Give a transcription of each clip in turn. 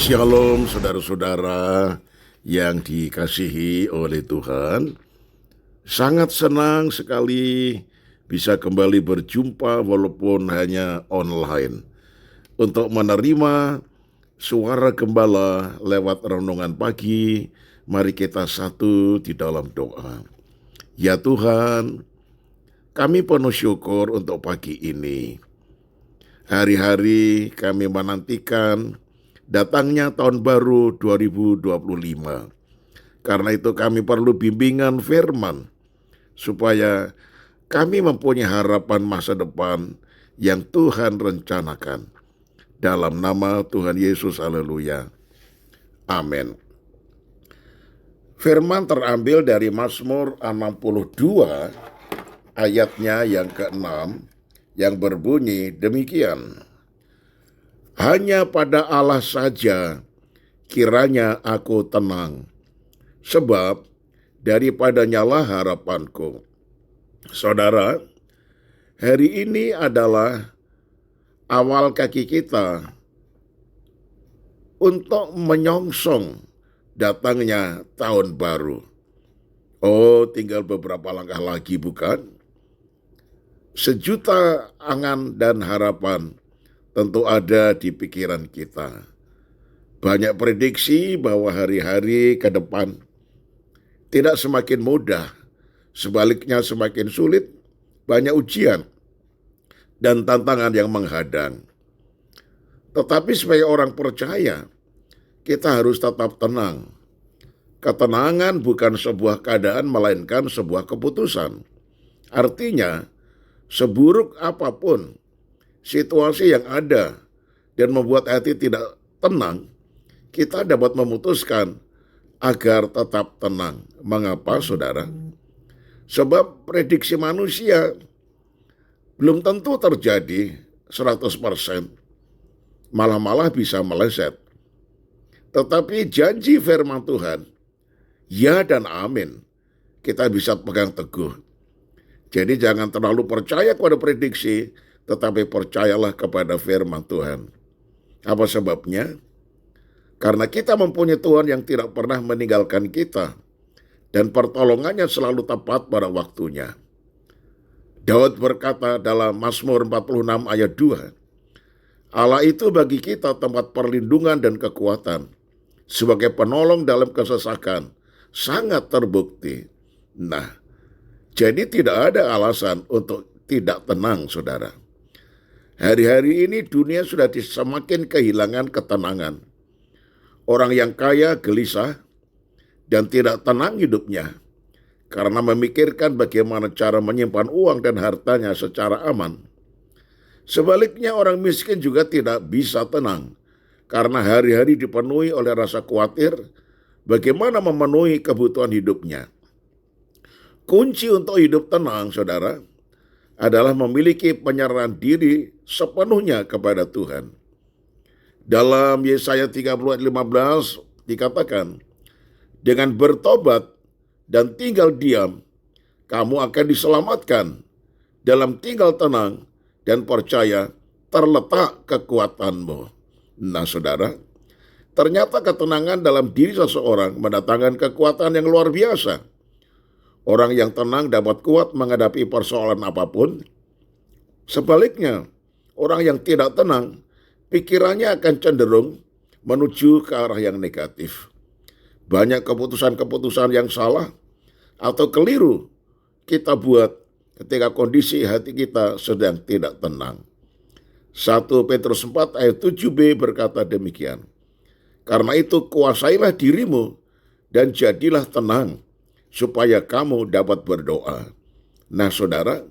Shalom saudara-saudara yang dikasihi oleh Tuhan. Sangat senang sekali bisa kembali berjumpa walaupun hanya online. Untuk menerima suara gembala lewat renungan pagi, mari kita satu di dalam doa. Ya Tuhan, kami penuh syukur untuk pagi ini. Hari-hari kami menantikan datangnya tahun baru 2025. Karena itu kami perlu bimbingan firman, supaya kami mempunyai harapan masa depan yang Tuhan rencanakan. Dalam nama Tuhan Yesus, haleluya. Amin. Firman terambil dari Mazmur 62 ayatnya yang ke-6 yang berbunyi demikian. Hanya pada Allah saja kiranya aku tenang, sebab daripadanyalah harapanku. Saudara, hari ini adalah awal kaki kita untuk menyongsong datangnya tahun baru. Oh, tinggal beberapa langkah lagi bukan? Sejuta angan dan harapan tentu ada di pikiran kita. Banyak prediksi bahwa hari-hari ke depan tidak semakin mudah, sebaliknya semakin sulit, banyak ujian dan tantangan yang menghadang. Tetapi sebagai orang percaya, kita harus tetap tenang. Ketenangan bukan sebuah keadaan, melainkan sebuah keputusan. Artinya, seburuk apapun situasi yang ada dan membuat hati tidak tenang, kita dapat memutuskan agar tetap tenang. Mengapa, saudara? Sebab prediksi manusia belum tentu terjadi 100%, malah bisa meleset. Tetapi janji firman Tuhan, ya dan amin, kita bisa pegang teguh. Jadi jangan terlalu percaya kepada prediksi, tetapi percayalah kepada firman Tuhan. Apa sebabnya? Karena kita mempunyai Tuhan yang tidak pernah meninggalkan kita, dan pertolongannya selalu tepat pada waktunya. Daud berkata dalam Mazmur 46 ayat 2, Allah itu bagi kita tempat perlindungan dan kekuatan, sebagai penolong dalam kesesakan, sangat terbukti. Nah, jadi tidak ada alasan untuk tidak tenang, saudara. Hari-hari ini dunia sudah semakin kehilangan ketenangan. Orang yang kaya gelisah dan tidak tenang hidupnya karena memikirkan bagaimana cara menyimpan uang dan hartanya secara aman. Sebaliknya orang miskin juga tidak bisa tenang karena hari-hari dipenuhi oleh rasa khawatir bagaimana memenuhi kebutuhan hidupnya. Kunci untuk hidup tenang, saudara, adalah memiliki penyerahan diri sepenuhnya kepada Tuhan. Dalam Yesaya 30 ayat 15 dikatakan, dengan bertobat dan tinggal diam, kamu akan diselamatkan. Dalam tinggal tenang dan percaya terletak kekuatanmu. Nah, saudara, ternyata ketenangan dalam diri seseorang mendatangkan kekuatan yang luar biasa. Orang yang tenang dapat kuat menghadapi persoalan apapun. Sebaliknya, orang yang tidak tenang, pikirannya akan cenderung menuju ke arah yang negatif. Banyak keputusan-keputusan yang salah atau keliru kita buat ketika kondisi hati kita sedang tidak tenang. 1 Petrus 4 ayat 7b berkata demikian. Karena itu kuasailah dirimu dan jadilah tenang, supaya kamu dapat berdoa. Nah, saudara,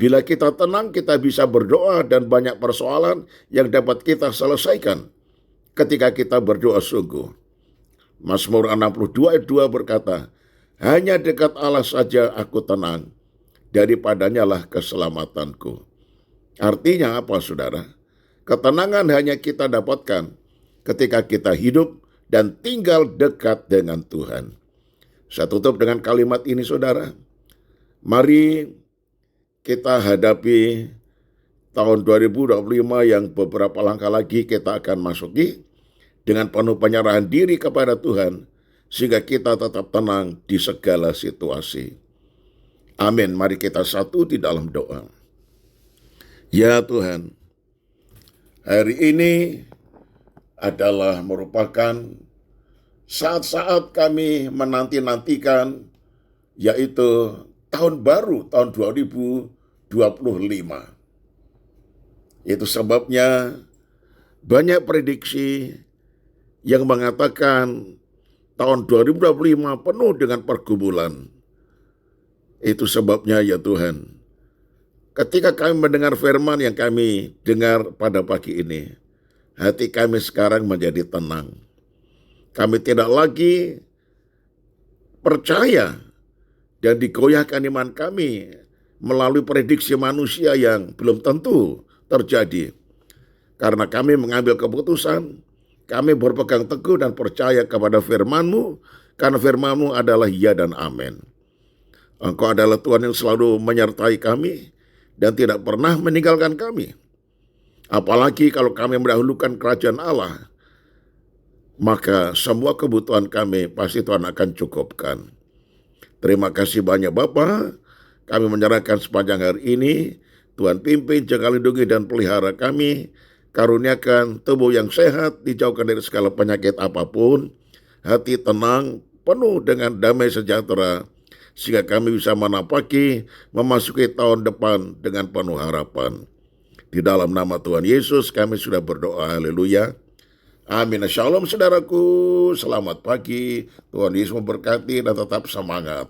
bila kita tenang, kita bisa berdoa dan banyak persoalan yang dapat kita selesaikan ketika kita berdoa sungguh. Mazmur 62 ayat 2 berkata, hanya dekat Allah saja aku tenang, daripadanyalah keselamatanku. Artinya apa, saudara? Ketenangan hanya kita dapatkan ketika kita hidup dan tinggal dekat dengan Tuhan. Saya tutup dengan kalimat ini, saudara. Mari kita hadapi tahun 2025 yang beberapa langkah lagi kita akan masuki dengan penuh penyerahan diri kepada Tuhan, sehingga kita tetap tenang di segala situasi. Amin. Mari kita satu di dalam doa. Ya Tuhan, hari ini adalah merupakan saat-saat kami menanti-nantikan, yaitu tahun baru, tahun 2025. Itu sebabnya banyak prediksi yang mengatakan tahun 2025 penuh dengan pergumulan. Itu sebabnya ya Tuhan, ketika kami mendengar firman yang kami dengar pada pagi ini, hati kami sekarang menjadi tenang. Kami tidak lagi percaya dan digoyahkan iman kami melalui prediksi manusia yang belum tentu terjadi. Karena kami mengambil keputusan, kami berpegang teguh dan percaya kepada firman-Mu, karena firman-Mu adalah ya dan amin. Engkau adalah Tuhan yang selalu menyertai kami dan tidak pernah meninggalkan kami. Apalagi kalau kami mendahulukan kerajaan Allah, maka semua kebutuhan kami pasti Tuhan akan cukupkan. Terima kasih banyak Bapa. Kami menyerahkan sepanjang hari ini. Tuhan pimpin, jaga, lindungi, dan pelihara kami. Karuniakan tubuh yang sehat, dijauhkan dari segala penyakit apapun. Hati tenang, penuh dengan damai sejahtera, sehingga kami bisa memasuki tahun depan dengan penuh harapan. Di dalam nama Tuhan Yesus kami sudah berdoa, haleluya. Amin. Shalom saudaraku, selamat pagi. Tuhan Yesus memberkati dan tetap semangat.